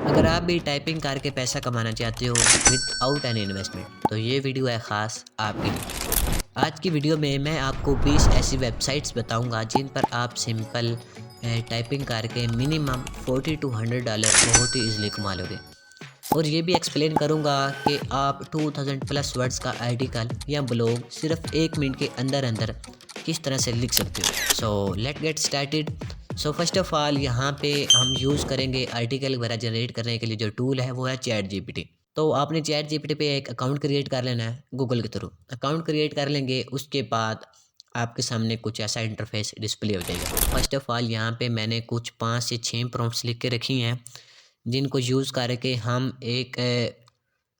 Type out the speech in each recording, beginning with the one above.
अगर आप भी टाइपिंग करके पैसा कमाना चाहते हो विदाउट एनी इन्वेस्टमेंट तो ये वीडियो है ख़ास आपके लिए। आज की वीडियो में मैं आपको 20 ऐसी वेबसाइट्स बताऊंगा जिन पर आप सिंपल टाइपिंग करके मिनिमम $40 to $100 बहुत ही इजीली कमा लोगे। और ये भी एक्सप्लेन करूंगा कि आप 2000 प्लस वर्ड्स का आर्टिकल या ब्लॉग सिर्फ 1 मिनट के अंदर अंदर किस तरह से लिख सकते हो। So let get started. So first of all यहाँ पे हम यूज़ करेंगे आर्टिकल वगैरह जनरेट करने के लिए जो टूल है वो है चैट जीपीटी। तो आपने चैट जीपीटी पे एक अकाउंट क्रिएट कर लेना है गूगल के थ्रू। अकाउंट क्रिएट कर लेंगे उसके बाद आपके सामने कुछ ऐसा इंटरफेस डिस्प्ले हो जाएगा। फर्स्ट ऑफ ऑल यहाँ पे मैंने कुछ 5 से 6 प्रॉम्प्ट्स लिख के रखी हैं जिनको यूज़ करके हम एक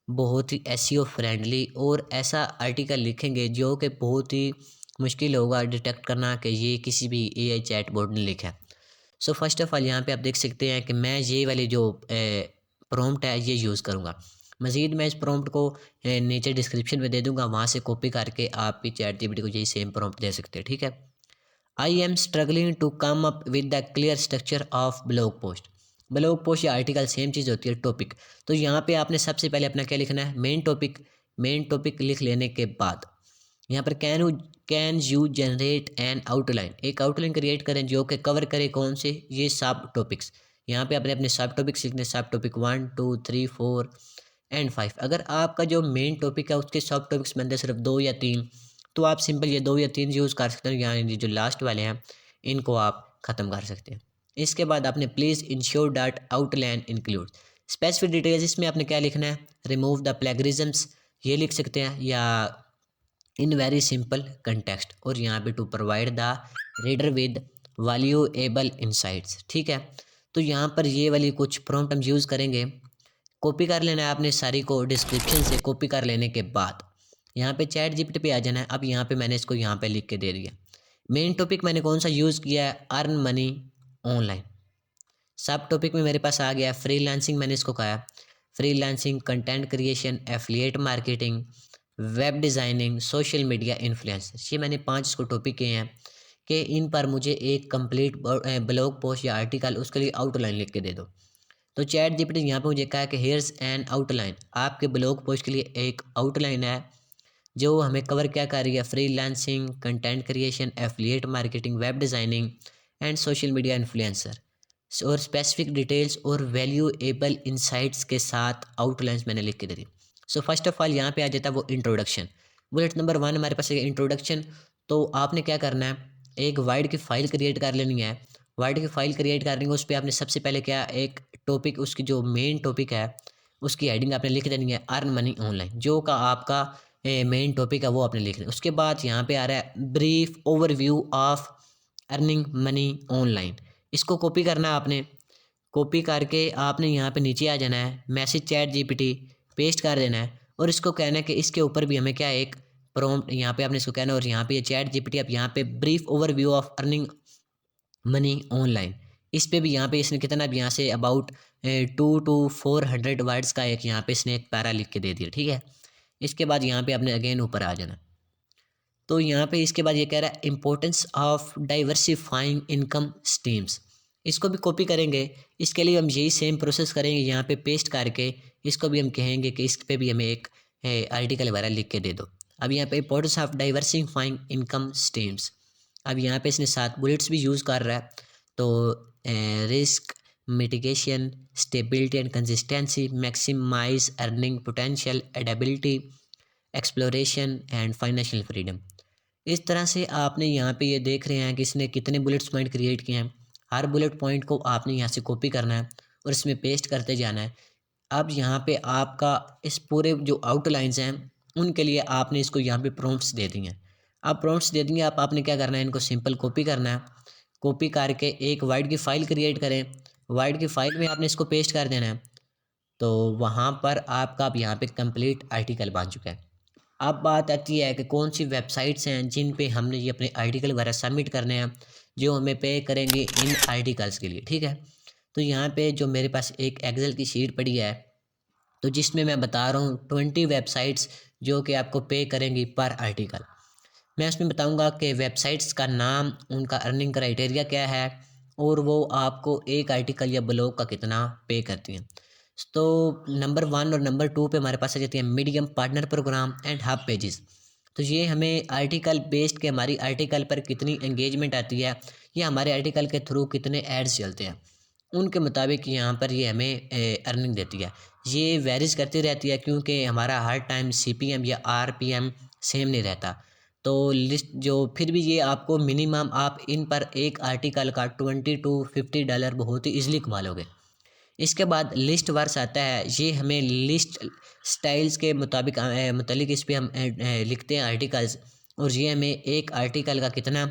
बहुत ही एसईओ फ्रेंडली और ऐसा आर्टिकल लिखेंगे जो कि बहुत ही मुश्किल होगा डिटेक्ट करना कि ये किसी भी एआई चैटबॉट ने लिखा है। सो फर्स्ट ऑफ ऑल यहाँ पे आप देख सकते हैं कि मैं ये वाली जो प्रॉम्प्ट है ये यूज़ करूँगा। मज़ीद मैं इस प्रॉम्प्ट को नीचे डिस्क्रिप्शन में दे दूँगा, वहाँ से कॉपी करके आप भी चैट जीपीटी को यही सेम प्रॉम्प्ट दे सकते हैं। ठीक है। I am struggling to come up with the clear structure of blog post. Blog post या आर्टिकल सेम चीज़ होती है टॉपिक। तो यहाँ पे आपने सबसे पहले अपना क्या लिखना है, मेन टॉपिक। मेन टॉपिक लिख लेने के बाद यहाँ पर can you generate N outline, एक आउटलाइन क्रिएट करें जो कि कवर करे कौन से ये सब टॉपिक्स। यहाँ पे आपने अपने सब टॉपिक्स लिखने, सब टॉपिक 1 2 3 4 एंड 5। अगर आपका जो मेन टॉपिक है उसके सब टॉपिक्स बनते सिर्फ 2 या 3 तो आप सिंपल ये 2 या 3 यूज़ कर सकते हैं, यानी जो लास्ट वाले हैं इनको आप ख़त्म कर सकते हैं। इसके बाद आपने please ensure that outline include specific details. इसमें आपने क्या लिखना है, रिमूव द प्लेगरिज्म्स ये लिख सकते हैं, या इन वेरी सिंपल कंटेक्स्ट, और यहाँ पे to provide the reader with valuable insights. ठीक है। तो यहाँ पर ये वाली कुछ प्रॉम्प्ट हम यूज़ करेंगे। कॉपी कर लेना है आपने सारी को, डिस्क्रिप्शन से कॉपी कर लेने के बाद यहाँ पे चैट जीपीटी पे आ जाना है। अब यहाँ पे मैंने इसको यहाँ पे लिख के दे दिया। मेन टॉपिक मैंने कौन सा यूज़ किया है, अर्न मनी ऑनलाइन। सब टॉपिक में मेरे पास आ गया फ्रीलांसिंग, मैंने इसको कहा freelancing, content creation, affiliate marketing, web designing, social media influencer. ये मैंने 5 इसको टॉपिक किए हैं कि इन पर मुझे एक कंप्लीट ब्लॉग पोस्ट या आर्टिकल उसके लिए आउटलाइन लिख के दे दो। तो चैट जीपीटी यहाँ पे मुझे कहा है कि हेयर्स एन आउटलाइन, आपके ब्लॉग पोस्ट के लिए एक आउटलाइन है जो हमें कवर क्या कर रही है, freelancing, content creation, affiliate marketing, web designing and social media influencer, और स्पेसिफिक डिटेल्स और वैल्यूएबल इंसाइट्स के साथ आउटलाइंस मैंने लिख के दे दी। सो फर्स्ट ऑफ ऑल यहाँ पे आ जाता है वो इंट्रोडक्शन। बुलेट नंबर 1 हमारे पास है इंट्रोडक्शन। तो आपने क्या करना है, एक वाइड की फ़ाइल क्रिएट कर लेनी है। वाइड की फ़ाइल क्रिएट करनी है, उस पर आपने सबसे पहले क्या, एक टॉपिक, उसकी जो मेन टॉपिक है उसकी हेडिंग आपने लिख देनी है अर्न मनी ऑनलाइन, जो का आपका मेन टॉपिक है वो आपने लिख देना। उसके बाद यहाँ पे आ रहा है brief overview of earning money online, इसको कॉपी करना है आपने। कॉपी करके आपने यहाँ पे नीचे आ जाना है, मैसेज चैट जीपीटी पेस्ट कर देना है, और इसको कहना है कि इसके ऊपर भी हमें क्या एक प्रॉम्प्ट यहाँ पे आपने इसको कहना है, और यहाँ पे ये चैट जीपीटी आप यहाँ पे brief overview of earning money online, इस पे भी यहाँ पे इसने कितना भी यहाँ से अबाउट 2 to 400 वर्ड्स का एक यहाँ पे इसने एक पैरा लिख के दे दिया। ठीक है। इसके बाद यहाँ पे आपने अगेन ऊपर आ जाना। तो यहाँ पे इसके बाद ये कह रहा है importance of diversifying income streams, इसको भी कॉपी करेंगे। इसके लिए हम यही सेम प्रोसेस करेंगे, यहाँ पे पेस्ट करके इसको भी हम कहेंगे कि इस पे भी हमें एक आर्टिकल वगैरह लिख के दे दो। अब यहाँ पे importance of diversifying income streams, अब यहाँ पे इसने 7 बुलेट्स भी यूज़ कर रहा है। तो risk mitigation, stability and consistency, maximize earning potential, adaptability, exploration and financial freedom. इस तरह से आपने यहाँ पे ये देख रहे हैं कि इसने कितने बुलेट्स पॉइंट क्रिएट किए हैं। हर बुलेट पॉइंट को आपने यहाँ से कॉपी करना है और इसमें पेस्ट करते जाना है। अब यहाँ पे आपका इस पूरे जो आउटलाइंस हैं उनके लिए आपने इसको यहाँ पे प्रॉम्प्ट्स दे दिए हैं। अब प्रॉम्प्ट्स दे देंगे आपने क्या करना है, इनको सिंपल कॉपी करना है। कॉपी करके एक वाइड की फ़ाइल क्रिएट करें, वाइड की फ़ाइल में आपने इसको पेस्ट कर देना है। तो वहाँ पर आपका अब यहाँ पे कंप्लीट आर्टिकल बन चुका है। अब बात आती है कि कौन सी वेबसाइट्स हैं जिन पे हमने ये अपने आर्टिकल वगैरह सबमिट करने हैं, जो हमें पे करेंगे इन आर्टिकल्स के लिए। ठीक है। तो यहाँ पे जो मेरे पास एक एक्सेल की शीट पड़ी है, तो जिसमें मैं बता रहा हूँ 20 वेबसाइट्स जो कि आपको पे करेंगी पर आर्टिकल। मैं उसमें बताऊँगा कि वेबसाइट्स का नाम, उनका अर्निंग क्राइटेरिया क्या है, और वो आपको एक आर्टिकल या ब्लॉग का कितना पे करती हैं। तो नंबर 1 और नंबर 2 पे हमारे पास आ जाती है medium, partner programme and hub pages. तो ये हमें आर्टिकल बेस्ड के हमारी आर्टिकल पर कितनी एंगेजमेंट आती है या हमारे आर्टिकल के थ्रू कितने एड्स चलते हैं उनके मुताबिक यहाँ पर ये हमें अर्निंग देती है। ये वेरीज करती रहती है क्योंकि हमारा हर टाइम CPM या RPM सेम नहीं रहता। तो लिस्ट जो फिर भी ये आपको मिनिमम आप इन पर एक आर्टिकल का $20 to $50 बहुत ही ईजिली कमा लोगे। इसके बाद लिस्ट वर्स आता है, ये हमें लिस्ट स्टाइल्स के मुताबिक मतलब इस पे हम लिखते हैं आर्टिकल्स, और ये हमें एक आर्टिकल का कितना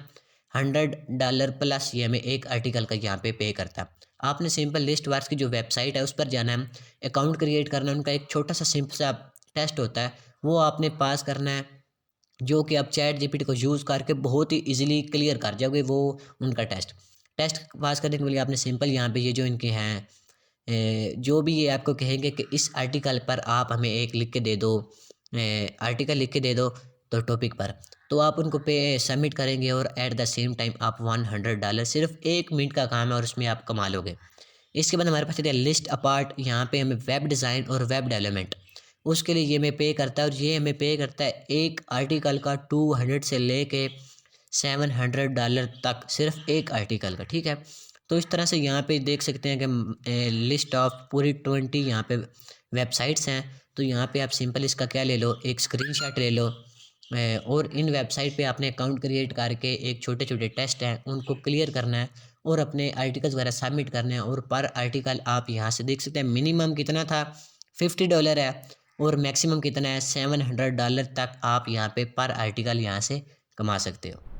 $100 प्लस ये हमें एक आर्टिकल का यहाँ पे करता है। आपने सिंपल लिस्ट वर्स की जो वेबसाइट है उस पर जाना है, अकाउंट क्रिएट करना है, उनका एक छोटा सा सिंपल सा टेस्ट होता है वो आपने पास करना है, जो कि आप ChatGPT को यूज़ करके बहुत ही इजीली क्लियर कर जाओगे वो उनका टेस्ट पास करने के लिए आपने सिंपल यहाँ पे ये जो इनके हैं जो भी ये आपको कहेंगे कि इस आर्टिकल पर आप हमें एक लिख के दे दो, आर्टिकल लिख के दे दो तो टॉपिक पर, तो आप उनको पे सबमिट करेंगे और एट द सेम टाइम आप $100 सिर्फ 1 मिनट का काम है और उसमें आप कमा लोगे। इसके बाद हमारे पास है लिस्ट अपार्ट, यहाँ पे हमें वेब डिज़ाइन और वेब डेवलपमेंट, उसके लिए ये हमें पे करता है और ये हमें पे करता है एक आर्टिकल का 200 से लेके $700 तक सिर्फ एक आर्टिकल का, ठीक है। तो इस तरह से यहाँ पे देख सकते हैं कि लिस्ट ऑफ पूरी 20 यहाँ पे वेबसाइट्स हैं। तो यहाँ पे आप सिंपल इसका क्या ले लो, एक स्क्रीनशॉट ले लो और इन वेबसाइट पे आपने अकाउंट क्रिएट करके एक छोटे छोटे टेस्ट हैं उनको क्लियर करना है और अपने आर्टिकल्स वगैरह सबमिट करने हैं। और पर आर्टिकल आप यहाँ से देख सकते हैं मिनिमम कितना था $50 है और मैक्सिमम कितना है $700 तक आप यहाँ पे पर आर्टिकल यहाँ से कमा सकते हो।